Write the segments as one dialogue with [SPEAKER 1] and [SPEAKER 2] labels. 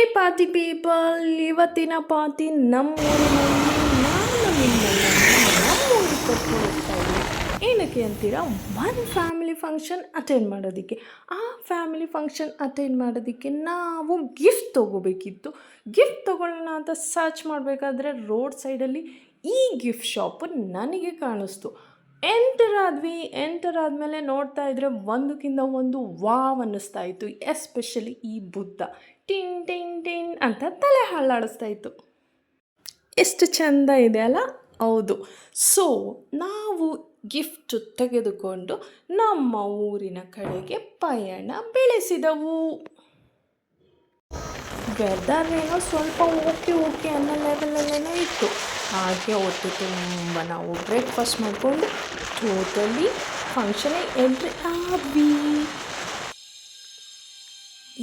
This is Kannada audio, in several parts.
[SPEAKER 1] ಹೇ ಪಾತಿ ಪೀಪಲ್, ಇವತ್ತಿನ ಪಾತಿ ನಮ್ಮೂರಿನಲ್ಲಿ ನಾನು ನಿಮ್ಮನ್ನು ನಮ್ಮೂರಿಗೆ ಕರ್ಕೊಂಡು ಹೋಗ್ತಾ ಇದ್ದೀನಿ. ಏನಕ್ಕೆ ಅಂತೀರಾ? ಒಂದು ಫ್ಯಾಮಿಲಿ ಫಂಕ್ಷನ್ ಅಟೆಂಡ್ ಮಾಡೋದಕ್ಕೆ. ಆ ಫ್ಯಾಮಿಲಿ ಫಂಕ್ಷನ್ ಅಟೆಂಡ್ ಮಾಡೋದಕ್ಕೆ ನಾವು ಗಿಫ್ಟ್ ತೊಗೋಬೇಕಿತ್ತು. ಗಿಫ್ಟ್ ತೊಗೊಳ್ಳೋಣ ಅಂತ ಸರ್ಚ್ ಮಾಡಬೇಕಾದ್ರೆ ರೋಡ್ ಸೈಡಲ್ಲಿ ಈ ಗಿಫ್ಟ್ ಶಾಪು ನನಗೆ ಕಾಣಿಸ್ತು. ಎಂಟರ್ ಆದಮೇಲೆ ನೋಡ್ತಾ ಇದ್ದರೆ ಒಂದಕ್ಕಿಂತ ಒಂದು ವಾವ್ ಅನ್ನಿಸ್ತಾ ಇತ್ತು. ಎಸ್ಪೆಷಲಿ ಈ ಬುದ್ಧ ಟಿನ್ ಟಿನ್ ಟಿನ್ ಅಂತ ತಲೆ ಹಳ್ಳಾಡಿಸ್ತಾ ಇತ್ತು. ಎಷ್ಟು ಚೆಂದ ಇದೆ ಅಲ್ಲ? ಹೌದು. ಸೊ ನಾವು ಗಿಫ್ಟ್ ತೆಗೆದುಕೊಂಡು ನಮ್ಮ ಊರಿನ ಕಡೆಗೆ ಪಯಣ ಬೆಳೆಸಿದೆವು. ವೆದರ್ ಏನೋ ಸ್ವಲ್ಪ ಓಕೆ ಅನ್ನೋ ಲೆವೆಲಲ್ಲೇನೋ ಇತ್ತು. ಹಾಗೆ ಹೊಟ್ಟೆ ತುಂಬ ನಾವು ಬ್ರೇಕ್ಫಾಸ್ಟ್ ಮಾಡಿಕೊಂಡು ಟೋಟಲಿ ಫಂಕ್ಷನಿಗೆ ಎಂಟ್ರಿ ಆದ್ವಿ.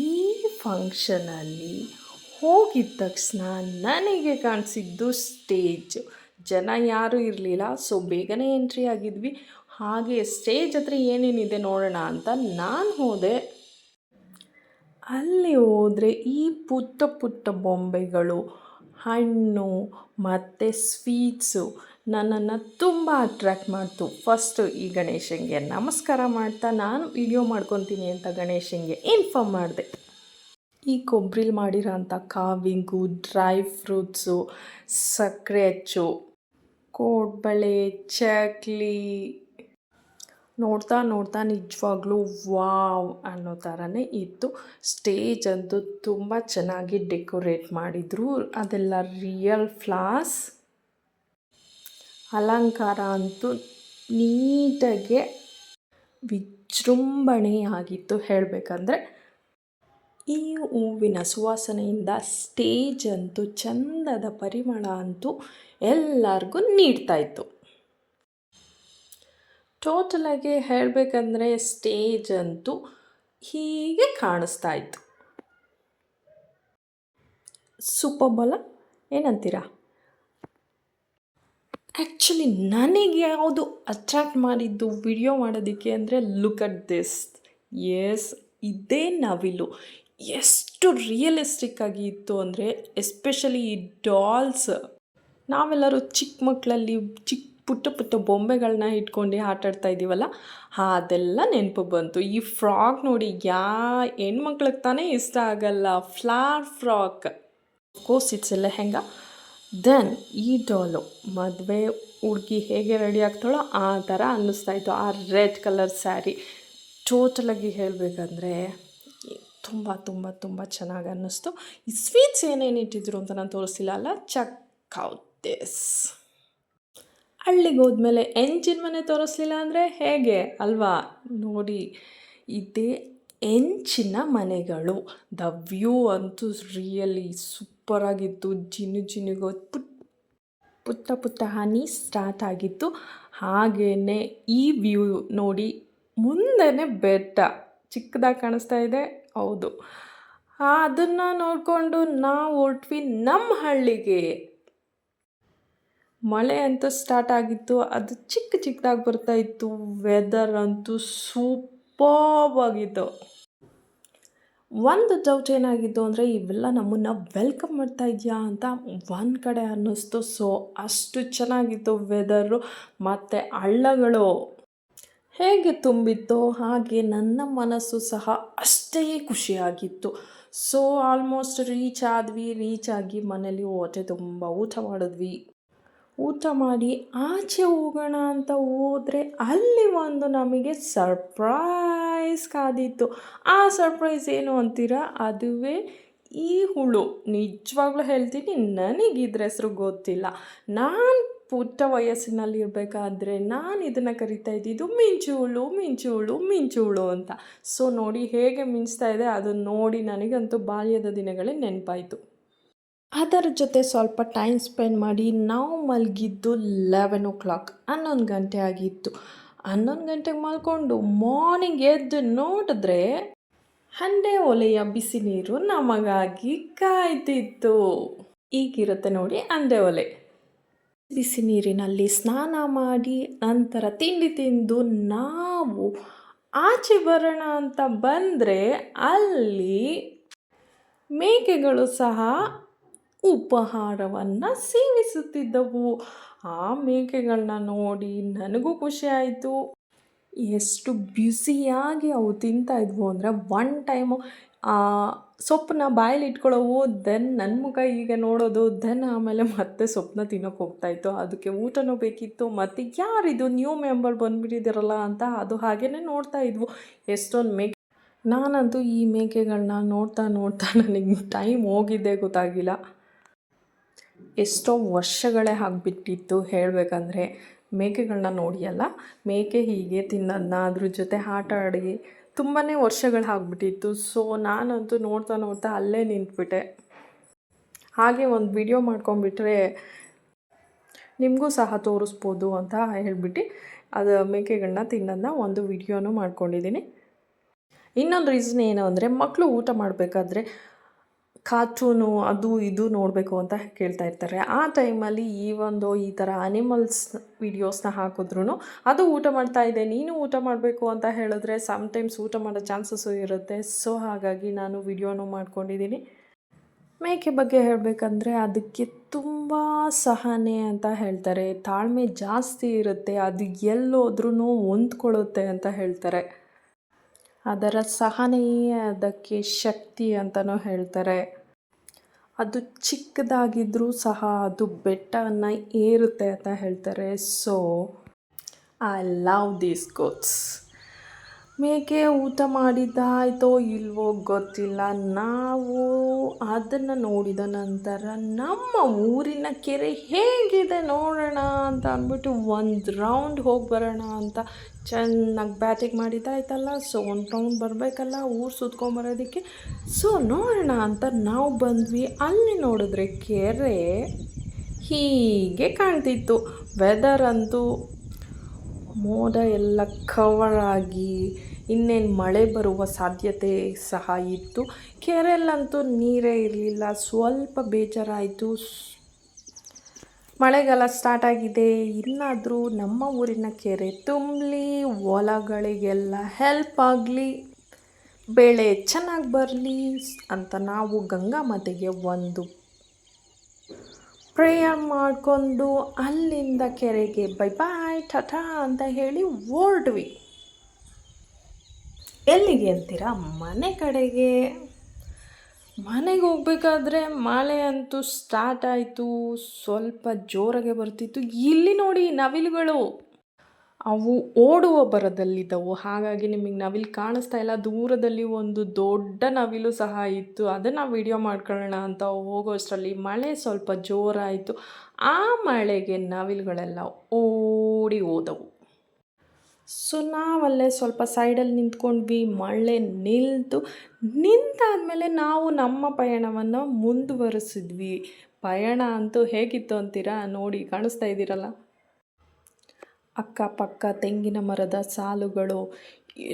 [SPEAKER 1] ಈ ಫಂಕ್ಷನಲ್ಲಿ ಹೋಗಿದ ತಕ್ಷಣ ನನಗೆ ಕಾಣಿಸಿದ್ದು ಸ್ಟೇಜ್. ಜನ ಯಾರೂ ಇರಲಿಲ್ಲ, ಸೊ ಬೇಗನೆ ಎಂಟ್ರಿ ಆಗಿದ್ವಿ. ಹಾಗೆ ಸ್ಟೇಜ್ ಹತ್ರ ಏನೇನಿದೆ ನೋಡೋಣ ಅಂತ ನಾನು ಹೋದೆ. ಅಲ್ಲಿ ಹೋದರೆ ಈ ಪುಟ್ಟ ಬೊಂಬೆಗಳು, ಹಣ್ಣು ಮತ್ತು ಸ್ವೀಟ್ಸು ನನ್ನನ್ನು ತುಂಬ ಅಟ್ರ್ಯಾಕ್ಟ್ ಮಾಡ್ತು. ಫಸ್ಟು ಈ ಗಣೇಶನಿಗೆ ನಮಸ್ಕಾರ ಮಾಡ್ತಾ ನಾನು ವಿಡಿಯೋ ಮಾಡ್ಕೊತೀನಿ ಅಂತ ಗಣೇಶನಿಗೆ ಇನ್ಫಾರ್ಮ್ ಮಾಡಿದೆ. ಈ ಕೊಬ್ಬರಿಲಿ ಮಾಡಿರೋ ಅಂಥ ಕಾವಿಂಗು, ಡ್ರೈ ಫ್ರೂಟ್ಸು, ಸಕ್ಕರೆ ಅಚ್ಚು, ಕೋಡ್ಬಳೆ, ಚಕ್ಲಿ ನೋಡ್ತಾ ನಿಜವಾಗ್ಲೂ ವಾವ್ ಅನ್ನೋ ಥರನೇ ಇತ್ತು. ಸ್ಟೇಜ್ ಅಂತೂ ತುಂಬ ಚೆನ್ನಾಗಿ ಡೆಕೋರೇಟ್ ಮಾಡಿದರು. ಅದೆಲ್ಲ ರಿಯಲ್ ಫ್ಲವರ್ಸ್. ಅಲಂಕಾರ ಅಂತೂ ನೀಟಾಗೆ ವಿಜೃಂಭಣೆಯಾಗಿತ್ತು ಹೇಳಬೇಕಂದ್ರೆ. ಈ ಹೂವಿನ ಸುವಾಸನೆಯಿಂದ ಸ್ಟೇಜ್ ಅಂತೂ ಚಂದದ ಪರಿಮಳ ಅಂತೂ ಎಲ್ಲರಿಗೂ ನೀಡ್ತಾಯಿತ್ತು. ಟೋಟಲಾಗಿ ಹೇಳಬೇಕಂದ್ರೆ ಸ್ಟೇಜ್ ಅಂತೂ ಹೀಗೆ ಕಾಣಿಸ್ತಾ ಇತ್ತು. ಸೂಪರ್ಬಲ್ಲ, ಏನಂತೀರಾ? ಆ್ಯಕ್ಚುಲಿ ನನಗೆ ಯಾವುದು ಅಟ್ರ್ಯಾಕ್ಟ್ ಮಾಡಿದ್ದು ವಿಡಿಯೋ ಮಾಡೋದಕ್ಕೆ ಅಂದರೆ ಲುಕ್ ಅಟ್ ದಿಸ್. ಎಸ್, ಇದೇ ನವಿಲು ಎಷ್ಟು ರಿಯಲಿಸ್ಟಿಕ್ ಆಗಿ ಇತ್ತು ಅಂದರೆ, ಎಸ್ಪೆಷಲಿ ಈ ಡಾಲ್ಸ್. ನಾವೆಲ್ಲರೂ ಚಿಕ್ಕ ಮಕ್ಕಳಲ್ಲಿ ಪುಟ್ಟ ಬೊಂಬೆಗಳನ್ನ ಇಟ್ಕೊಂಡು ಆಟಾಡ್ತಾ ಇದ್ದೀವಲ್ಲ, ಅದೆಲ್ಲ ನೆನಪು ಬಂತು. ಈ ಫ್ರಾಕ್ ನೋಡಿ, ಹೆಣ್ಮಕ್ಳಿಗೆ ತಾನೇ ಇಷ್ಟ ಆಗಲ್ಲ, flare frock. Course it's lehenga. Then ಈ ಡಾಲು ಮದುವೆ ಹುಡುಗಿ ಹೇಗೆ ರೆಡಿ ಆಗ್ತಾಳೋ ಆ ಥರ ಅನ್ನಿಸ್ತಾಯಿತ್ತು. ಆ ರೆಡ್ ಕಲರ್ ಸ್ಯಾರಿ ಟೋಟಲಾಗಿ ಹೇಳಬೇಕಂದ್ರೆ ತುಂಬ ಚೆನ್ನಾಗಿ ಅನ್ನಿಸ್ತು. ಈ ಸ್ವೀಟ್ಸ್ ಏನೇನು ಇಟ್ಟಿದ್ರು ಅಂತ ನಾನು ತೋರಿಸಿಲ್ಲ ಅಲ್ಲ, ಚೆಕ್ ಔಟ್ ದಿಸ್. ಹಳ್ಳಿಗೆ ಹೋದ್ಮೇಲೆ ಹೆಂಚಿನ ಮನೆ ತೋರಿಸ್ಲಿಲ್ಲ ಅಂದರೆ ಹೇಗೆ ಅಲ್ವಾ? ನೋಡಿ, ಇದೇ ಹೆಂಚಿನ ಮನೆಗಳು. ದ ವ್ಯೂ ಅಂತೂ ರಿಯಲಿ ಸೂಪರಾಗಿತ್ತು. ಜಿನುಗೋ ಪುಟ್ಟ ಹನಿ ಸ್ಟಾರ್ಟ್ ಆಗಿತ್ತು. ಹಾಗೆಯೇ ಈ ವ್ಯೂ ನೋಡಿ, ಮುಂದೆನೇ ಬೆಟ್ಟ ಚಿಕ್ಕದಾಗಿ ಕಾಣಿಸ್ತಾ ಇದೆ. ಹೌದು, ಅದನ್ನು ನೋಡಿಕೊಂಡು ನಾವು ಹೊರಟ್ವಿ ನಮ್ಮ ಹಳ್ಳಿಗೆ. ಮಳೆ ಅಂತೂ ಸ್ಟಾರ್ಟ್ ಆಗಿತ್ತು. ಅದು ಚಿಕ್ಕದಾಗಿ ಬರ್ತಾಯಿತ್ತು. ವೆದರ್ ಅಂತೂ ಸೂಪರ್ವಾಗಿತ್ತು. ಒಂದು ಡೌಟ್ ಏನಾಗಿತ್ತು ಅಂದರೆ, ಇವೆಲ್ಲ ನಮ್ಮನ್ನು ವೆಲ್ಕಮ್ ಮಾಡ್ತಾ ಇದೆಯಾ ಅಂತ ಒಂದು ಕಡೆ ಅನ್ನಿಸ್ತು. ಸೊ ಅಷ್ಟು ಚೆನ್ನಾಗಿತ್ತು ವೆದರು. ಮತ್ತು ಹಳ್ಳಗಳು ಹೇಗೆ ತುಂಬಿತ್ತೋ ಹಾಗೆ ನನ್ನ ಮನಸ್ಸು ಸಹ ಅಷ್ಟೇ ಖುಷಿಯಾಗಿತ್ತು. ಸೊ ಆಲ್ಮೋಸ್ಟ್ ರೀಚ್ ಆಗಿ ಮನೇಲಿ ಹೊಟ್ಟೆ ತುಂಬ ಊಟ ಮಾಡಿದ್ವಿ. ಊಟ ಮಾಡಿ ಆಚೆ ಹೋಗೋಣ ಅಂತ ಹೋದರೆ ಅಲ್ಲಿ ಒಂದು ನಮಗೆ ಸರ್ಪ್ರೈಸ್ ಕಾದಿತ್ತು. ಆ ಸರ್ಪ್ರೈಸ್ ಏನು ಅಂತೀರಾ? ಅದುವೇ ಈ ಹುಳು. ನಿಜವಾಗ್ಲೂ ಹೇಳ್ತೀನಿ, ನನಗಿದ್ರ ಹೆಸರು ಗೊತ್ತಿಲ್ಲ. ನಾನು ಪುಟ್ಟ ವಯಸ್ಸಿನಲ್ಲಿರಬೇಕಾದ್ರೆ ನಾನು ಇದನ್ನು ಕರಿತಾ ಇದ್ದಿದ್ದು ಮಿಂಚು ಹುಳು ಅಂತ. ಸೊ ನೋಡಿ ಹೇಗೆ ಮಿಂಚ್ತಾ ಇದೆ. ಅದನ್ನು ನೋಡಿ ನನಗಂತೂ ಬಾಲ್ಯದ ದಿನಗಳೇ ನೆನಪಾಯಿತು. ಅದರ ಜೊತೆ ಸ್ವಲ್ಪ ಟೈಮ್ ಸ್ಪೆಂಡ್ ಮಾಡಿ ನಾವು ಮಲಗಿದ್ದು 11 o'clock, 11 ಗಂಟೆ ಆಗಿತ್ತು. 11 ಗಂಟೆಗೆ ಮಲ್ಕೊಂಡು ಮಾರ್ನಿಂಗ್ ಎದ್ದು ನೋಡಿದ್ರೆ ಹಂಡೆ ಒಲೆಯ ಬಿಸಿ ನೀರು ನಮಗಾಗಿ ಕಾಯ್ತಿತ್ತು. ಈಗಿರುತ್ತೆ ನೋಡಿ ಹಂಡೆ ಒಲೆ. ಬಿಸಿ ನೀರಿನಲ್ಲಿ ಸ್ನಾನ ಮಾಡಿ ನಂತರ ತಿಂಡಿ ತಿಂದು ನಾವು ಆಚೆ ಬರೋಣ ಅಂತ ಬಂದರೆ ಅಲ್ಲಿ ಮೇಕೆಗಳು ಸಹ ಉಪಹಾರವನ್ನು ಸೇವಿಸುತ್ತಿದ್ದವು. ಆ ಮೇಕೆಗಳನ್ನ ನೋಡಿ ನನಗೂ ಖುಷಿ ಆಯಿತು. ಎಷ್ಟು ಬ್ಯುಸಿಯಾಗಿ ಅವು ತಿಂತಾ ಇದ್ವು ಅಂದರೆ ಒನ್ ಟೈಮು ಸೊಪ್ಪನ್ನ ಬಾಯಲ್ಲಿ ಇಟ್ಕೊಳ್ಳೋವು, ದೆನ್ ನನ್ನ ಮುಖ ಹೀಗೆ ನೋಡೋದು, ದೆನ್ ಆಮೇಲೆ ಮತ್ತೆ ಸೊಪ್ಪನ್ನ ತಿನ್ನೋಕೆ ಹೋಗ್ತಾಯಿತ್ತು. ಅದಕ್ಕೆ ಊಟನೂ ಬೇಕಿತ್ತು, ಮತ್ತು ಯಾರಿದು ನ್ಯೂ ಮೆಂಬರ್ ಬಂದುಬಿಟ್ಟಿದ್ದೀರಲ್ಲ ಅಂತ ಅದು ಹಾಗೇ ನೋಡ್ತಾ ಇದ್ವು. ಎಷ್ಟೊಂದು ನಾನಂತೂ ಈ ಮೇಕೆಗಳನ್ನ ನೋಡ್ತಾ ನೋಡ್ತಾ ನನಗೆ ಟೈಮ್ ಹೋಗಿದ್ದೇ ಗೊತ್ತಾಗಿಲ್ಲ. ಎಷ್ಟೋ ವರ್ಷಗಳೇ ಆಗಿಬಿಟ್ಟಿತ್ತು ಹೇಳಬೇಕಂದ್ರೆ. ಮೇಕೆಗಳನ್ನ ನೋಡಿಯಲ್ಲ, ಮೇಕೆ ಹೀಗೆ ತಿನ್ನೋದನ್ನ ಅದ್ರ ಜೊತೆ ಆಟ ಆಡಿ ತುಂಬಾ ವರ್ಷಗಳು ಆಗಿಬಿಟ್ಟಿತ್ತು. ಸೊ ನಾನಂತೂ ನೋಡ್ತಾ ನೋಡ್ತಾ ಅಲ್ಲೇ ನಿಂತ್ಬಿಟ್ಟೆ. ಹಾಗೆ ಒಂದು ವಿಡಿಯೋ ಮಾಡ್ಕೊಂಬಿಟ್ರೆ ನಿಮಗೂ ಸಹ ತೋರಿಸ್ಬೋದು ಅಂತ ಹೇಳ್ಬಿಟ್ಟು ಅದು ಮೇಕೆಗಳನ್ನ ತಿನ್ನೋದನ್ನ ಒಂದು ವಿಡಿಯೋನೂ ಮಾಡ್ಕೊಂಡಿದ್ದೀನಿ. ಇನ್ನೊಂದು ರೀಸನ್ ಏನು ಅಂದರೆ, ಮಕ್ಕಳು ಊಟ ಮಾಡಬೇಕಾದ್ರೆ ಕಾರ್ಟೂನು ಅದು ಇದು ನೋಡಬೇಕು ಅಂತ ಕೇಳ್ತಾ ಇರ್ತಾರೆ. ಆ ಟೈಮಲ್ಲಿ ಈ ಥರ ಅನಿಮಲ್ಸ್ ವೀಡಿಯೋಸ್ನ ಹಾಕಿದ್ರೂ ಅದು ಊಟ ಮಾಡ್ತಾ ಇದೆ, ನೀನು ಊಟ ಮಾಡಬೇಕು ಅಂತ ಹೇಳಿದ್ರೆ ಸಮ್ಟೈಮ್ಸ್ ಊಟ ಮಾಡೋ ಚಾನ್ಸಸ್ಸು ಇರುತ್ತೆ. ಸೊ ಹಾಗಾಗಿ ನಾನು ವಿಡಿಯೋನೂ ಮಾಡ್ಕೊಂಡಿದ್ದೀನಿ. ಮೇಕೆ ಬಗ್ಗೆ ಹೇಳಬೇಕಂದ್ರೆ ಅದಕ್ಕೆ ತುಂಬ ಸಹನೆ ಅಂತ ಹೇಳ್ತಾರೆ, ತಾಳ್ಮೆ ಜಾಸ್ತಿ ಇರುತ್ತೆ, ಅದು ಎಲ್ಲೋದ್ರೂ ಹೊಂದ್ಕೊಳ್ಳುತ್ತೆ ಅಂತ ಹೇಳ್ತಾರೆ. ಅದರ ಸಹನೆಯೇ ಅದಕ್ಕೆ ಶಕ್ತಿ ಅಂತಲೂ ಹೇಳ್ತಾರೆ. ಅದು ಚಿಕ್ಕದಾಗಿದ್ದರೂ ಸಹ ಅದು ಬೆಟ್ಟವನ್ನು ಏರುತ್ತೆ ಅಂತ ಹೇಳ್ತಾರೆ. So I love these goats. ಮೇಕೆ ಊಟ ಮಾಡಿದ್ದಾಯ್ತೋ ಇಲ್ವೋ ಗೊತ್ತಿಲ್ಲ. ನಾವು ಅದನ್ನು ನೋಡಿದ ನಂತರ ನಮ್ಮ ಊರಿನ ಕೆರೆ ಹೇಗಿದೆ ನೋಡೋಣ ಅಂತ ಅಂದ್ಬಿಟ್ಟು ಒಂದು ರೌಂಡ್ ಹೋಗಿ ಬರೋಣ ಅಂತ ಚೆನ್ನಾಗಿ ಬ್ಯಾಟಿಂಗ್ ಮಾಡಿದ್ದಾಯ್ತಲ್ಲ. ಸೊ ಒಂದು ರೌಂಡ್ ಬರಬೇಕಲ್ಲ ಊರು ಸುತ್ಕೊಂಬರೋದಕ್ಕೆ. ಸೊ ನೋಡೋಣ ಅಂತ ನಾವು ಬಂದ್ವಿ. ಅಲ್ಲಿ ನೋಡಿದ್ರೆ ಕೆರೆ ಹೀಗೆ ಕಾಣ್ತಿತ್ತು. ವೆದರ್ ಅಂತೂ ಮೋಡ ಎಲ್ಲ ಕವರ್ ಆಗಿ ಇನ್ನೇನು ಮಳೆ ಬರುವ ಸಾಧ್ಯತೆ ಸಹ ಇತ್ತು. ಕೆರೆಯಲ್ಲಂತೂ ನೀರೇ ಇರಲಿಲ್ಲ. ಸ್ವಲ್ಪ ಬೇಜಾರಾಯಿತು. ಮಳೆಗಾಲ ಸ್ಟಾರ್ಟ್ ಆಗಿದೆ, ಇನ್ನಾದರೂ ನಮ್ಮ ಊರಿನ ಕೆರೆ ತುಂಬಲಿ, ಹೊಲಗಳಿಗೆಲ್ಲ ಹೆಲ್ಪ್ ಆಗಲಿ, ಬೆಳೆ ಚೆನ್ನಾಗಿ ಬರಲಿ ಅಂತ ನಾವು ಗಂಗಾ ಮಾತೆಗೆ ಒಂದು ಪ್ರೇಯರ್ ಮಾಡಿಕೊಂಡು ಅಲ್ಲಿಂದ ಕೆರೆಗೆ ಬೈ ಬಾಯ್ ಟಾಟಾ ಅಂತ ಹೇಳಿ ಹೊರಡ್ವಿ. ಎಲ್ಲಿಗೆ ಅಂತೀರಾ? ಮನೆ ಕಡೆಗೆ. ಮನೆಗೆ ಹೋಗ್ಬೇಕಾದ್ರೆ ಮಳೆ ಅಂತೂ ಸ್ಟಾರ್ಟ್ ಆಯಿತು. ಸ್ವಲ್ಪ ಜೋರಾಗೆ ಬರ್ತಿತ್ತು. ಇಲ್ಲಿ ನೋಡಿ ನವಿಲುಗಳು, ಅವು ಓಡುವ ಬರದಲ್ಲಿದ್ದವು. ಹಾಗಾಗಿ ನಿಮಗೆ ನವಿಲು ಕಾಣಿಸ್ತಾ ಇಲ್ಲ. ದೂರದಲ್ಲಿ ಒಂದು ದೊಡ್ಡ ನವಿಲು ಸಹ ಇತ್ತು. ಅದನ್ನು ವಿಡಿಯೋ ಮಾಡ್ಕೊಳ್ಳೋಣ ಅಂತ ಹೋಗೋಷ್ಟರಲ್ಲಿ ಮಳೆ ಸ್ವಲ್ಪ ಜೋರಾಯಿತು. ಆ ಮಳೆಗೆ ನವಿಲುಗಳೆಲ್ಲ ಓಡಿ ಹೋದವು. ಸೊ ನಾವಲ್ಲೇ ಸ್ವಲ್ಪ ಸೈಡಲ್ಲಿ ನಿಂತ್ಕೊಂಡ್ವಿ. ಮಳೆ ನಿಂತಾದಮೇಲೆ ನಾವು ನಮ್ಮ ಪಯಣವನ್ನು ಮುಂದುವರಿಸಿದ್ವಿ. ಪಯಣ ಅಂತೂ ಹೇಗಿತ್ತು ಅಂತೀರಾ? ನೋಡಿ, ಕಾಣಿಸ್ತಾ ಇದ್ದೀರಲ್ಲ, ಅಕ್ಕಪಕ್ಕ ತೆಂಗಿನ ಮರದ ಸಾಲುಗಳು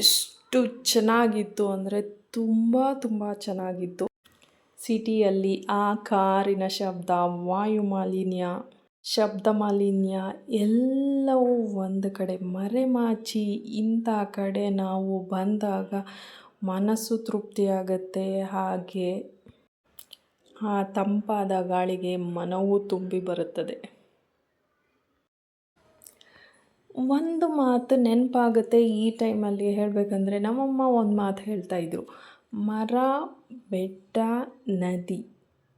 [SPEAKER 1] ಎಷ್ಟು ಚೆನ್ನಾಗಿತ್ತು ಅಂದರೆ ತುಂಬ ತುಂಬ ಚೆನ್ನಾಗಿತ್ತು. ಸಿಟಿಯಲ್ಲಿ ಆ ಕಾರಿನ ಶಬ್ದ, ವಾಯು ಮಾಲಿನ್ಯ, ಶಬ್ದ ಮಾಲಿನ್ಯ ಎಲ್ಲವೂ ಒಂದು ಕಡೆ ಮರೆಮಾಚಿ ಇಂಥ ಕಡೆ ನಾವು ಬಂದಾಗ ಮನಸ್ಸು ತೃಪ್ತಿಯಾಗತ್ತೆ. ಹಾಗೆ ಆ ತಂಪಾದ ಗಾಳಿಗೆ ಮನವೂ ತುಂಬಿ ಬರುತ್ತದೆ. ಒಂದು ಮಾತು ನೆನಪಾಗುತ್ತೆ ಈ ಟೈಮಲ್ಲಿ ಹೇಳಬೇಕಂದ್ರೆ, ನಮ್ಮಮ್ಮ ಒಂದು ಮಾತು ಹೇಳ್ತಾಯಿದ್ರು, ಮರ, ಬೆಟ್ಟ, ನದಿ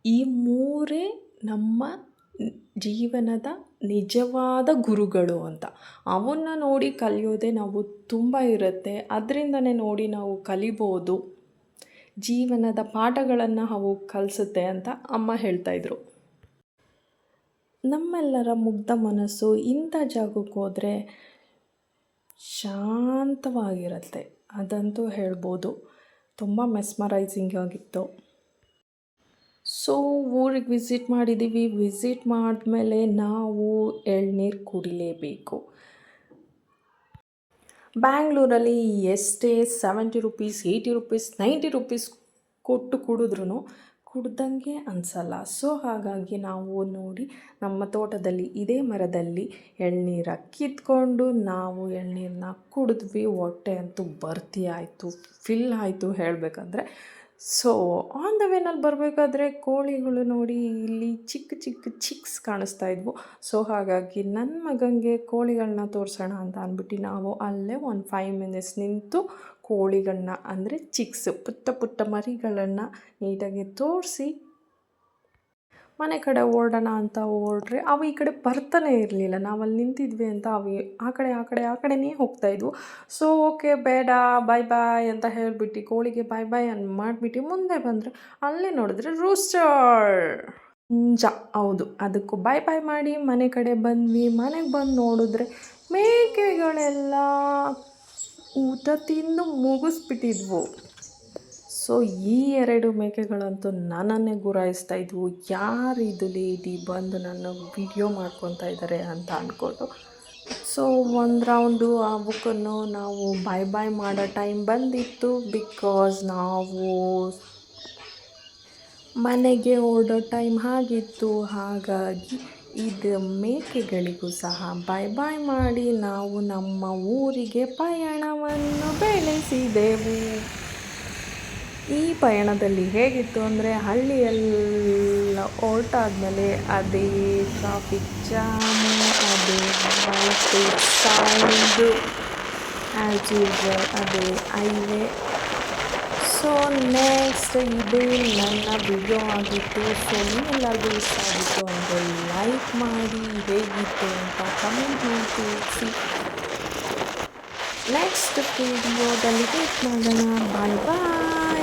[SPEAKER 1] ಈ ಮೂರೇ ನಮ್ಮ ಜೀವನದ ನಿಜವಾದ ಗುರುಗಳು ಅಂತ. ಅವನ್ನ ನೋಡಿ ಕಲಿಯೋದೇ ನಾವು ತುಂಬ ಇರುತ್ತೆ. ಅದರಿಂದನೇ ನೋಡಿ ನಾವು ಕಲಿಬೋದು. ಜೀವನದ ಪಾಠಗಳನ್ನು ಅವು ಕಲಿಸುತ್ತೆ ಅಂತ ಅಮ್ಮ ಹೇಳ್ತಾಯಿದ್ರು. ನಮ್ಮೆಲ್ಲರ ಮುಗ್ಧ ಮನಸ್ಸು ಇಂಥ ಜಾಗಕ್ಕೆ ಹೋದರೆ ಶಾಂತವಾಗಿರುತ್ತೆ, ಅದಂತೂ ಹೇಳ್ಬೋದು. ತುಂಬ ಮೆಸ್ಮರೈಸಿಂಗ್ ಆಗಿತ್ತು. ಸೊ ಊರಿಗೆ ವಿಸಿಟ್ ಮಾಡಿದ್ದೀವಿ. ವಿಸಿಟ್ ಮಾಡಿದ್ಮೇಲೆ ನಾವು ಎಳ್ನೀರು ಕುಡಿಲೇಬೇಕು. ಬ್ಯಾಂಗ್ಳೂರಲ್ಲಿ ಎಷ್ಟೇ 70 ರುಪೀಸ್, 80 ರುಪೀಸ್, 90 ರುಪೀಸ್ ಕೊಟ್ಟು ಕುಡ್ದಂಗೆ ಅನಿಸಲ್ಲ. ಸೊ ಹಾಗಾಗಿ ನಾವು ನೋಡಿ ನಮ್ಮ ತೋಟದಲ್ಲಿ ಇದೇ ಮರದಲ್ಲಿ ಎಳ್ನೀರ ಕಿತ್ಕೊಂಡು ನಾವು ಎಳ್ನೀರನ್ನ ಕುಡಿದ್ವಿ. ಹೊಟ್ಟೆ ಅಂತೂ ಭರ್ತಿ ಆಯಿತು, ಫಿಲ್ ಆಯಿತು ಹೇಳಬೇಕಂದ್ರೆ. ಸೊ ಆನ್ ದ ವೇನಲ್ಲಿ ಬರಬೇಕಾದ್ರೆ ಕೋಳಿಗಳು ನೋಡಿ ಇಲ್ಲಿ ಚಿಕ್ಕ ಚಿಕ್ಕ ಚಿಕ್ಸ್ ಕಾಣಿಸ್ತಾ ಇದ್ವು. ಸೊ ಹಾಗಾಗಿ ನನ್ನ ಮಗನಿಗೆ ಕೋಳಿಗಳನ್ನ ತೋರಿಸೋಣ ಅಂತ ಅಂದ್ಬಿಟ್ಟು ನಾವು ಅಲ್ಲೇ ಒಂದು 5 ಮಿನಿಟ್ಸ್ ನಿಂತು ಕೋಳಿಗಳನ್ನ ಅಂದರೆ ಚಿಕ್ಸ್ ಪುಟ್ಟ ಪುಟ್ಟ ಮರಿಗಳನ್ನು ನೀಟಾಗಿ ತೋರಿಸಿ ಮನೆ ಕಡೆ ಹೊರಡೋಣ ಅಂತ ಹೊರಟ್ರೆ ಅವು ಈ ಕಡೆ ಬರ್ತಾನೆ ಇರಲಿಲ್ಲ. ನಾವಲ್ಲಿ ನಿಂತಿದ್ವಿ ಅಂತ ಅವು ಆ ಕಡೆನೇ ಹೋಗ್ತಾಯಿದ್ವು. ಸೊ ಓಕೆ ಬೇಡ ಬಾಯ್ ಬಾಯ್ ಅಂತ ಹೇಳಿಬಿಟ್ಟು ಕೋಳಿಗೆ ಬಾಯ್ ಬಾಯ್ ಮಾಡಿಬಿಟ್ಟು ಮುಂದೆ ಬಂದರೆ ಅಲ್ಲೇ ನೋಡಿದ್ರೆ ರೂಸ್ಟರ್ ಹುಂಜ. ಹೌದು, ಅದಕ್ಕೂ ಬಾಯ್ ಬಾಯ್ ಮಾಡಿ ಮನೆ ಕಡೆ ಬಂದ್ವಿ. ಮನೆಗೆ ಬಂದು ನೋಡಿದ್ರೆ ಮೇಕೆಗಳೆಲ್ಲ ಊಟ ತಿಂದು ಮುಗಿಸ್ಬಿಟ್ಟಿದ್ವು. ಸೊ ಈ 2 ಮೇಕೆಗಳಂತೂ ನನ್ನನ್ನೇ ಗುರಾಯಿಸ್ತಾ ಇದ್ವು. ಯಾರಿದು ಲೇಡಿ ಬಂದು ನನ್ನ ವಿಡಿಯೋ ಮಾಡ್ಕೊತಾ ಇದ್ದಾರೆ ಅಂತ ಅಂದ್ಕೊಂಡು. ಸೊ ಒಂದು ರೌಂಡು ಅವಕ್ಕನ್ನು ನಾವು ಬಾಯ್ ಬಾಯ್ ಮಾಡೋ ಟೈಮ್ ಬಂದಿತ್ತು. ಬಿಕಾಸ್ ನಾವು ಮನೆಗೆ ಹೊರಡೋ ಟೈಮ್ ಆಗಿತ್ತು. ಹಾಗಾಗಿ ಇದು ಮೇಕೆಗಳಿಗೂ ಸಹ ಬಾಯ್ ಬಾಯ್ ಮಾಡಿ ನಾವು ನಮ್ಮ ಊರಿಗೆ ಪಯಣವನ್ನು ಬೆಳೆಸಿದೆವು. ಈ ಪಯಣದಲ್ಲಿ ಹೇಗಿತ್ತು ಅಂದರೆ ಹಳ್ಳಿಯೆಲ್ಲ ಹೊರಟಾದ್ಮೇಲೆ ಅದೇ ಟ್ರಾಫಿಕ್ ಜಾಮು, ಅದೇ ವೈಟ್ ಸೌಂಡು, ಆ್ಯಸ್ ಯೂಸ್ವಲ್ ಅದೇ ಹೈವೇ. ಸೊ ನೆಕ್ಸ್ಟ್ ಇದು ನನ್ನ ವಿಡಿಯೋ ಆಗಿತ್ತು. ಸೊ ನಿಮ್ಮೆಲ್ಲರಿಗೂ ಇಷ್ಟ ಆಗಿತ್ತು ಅಂದರೆ ಲೈಕ್ ಮಾಡಿ, ಹೇಗಿತ್ತು ಅಂತ ಕಮೆಂಟ್ ಮಾಡಿ ತಿಳಿಸಿ. ನೆಕ್ಸ್ಟ್ ವಿಡಿಯೋದಲ್ಲಿ ಮೀಟ್ ಮಾಡೋಣ. ಬಾಯ್ ಬಾಯ್.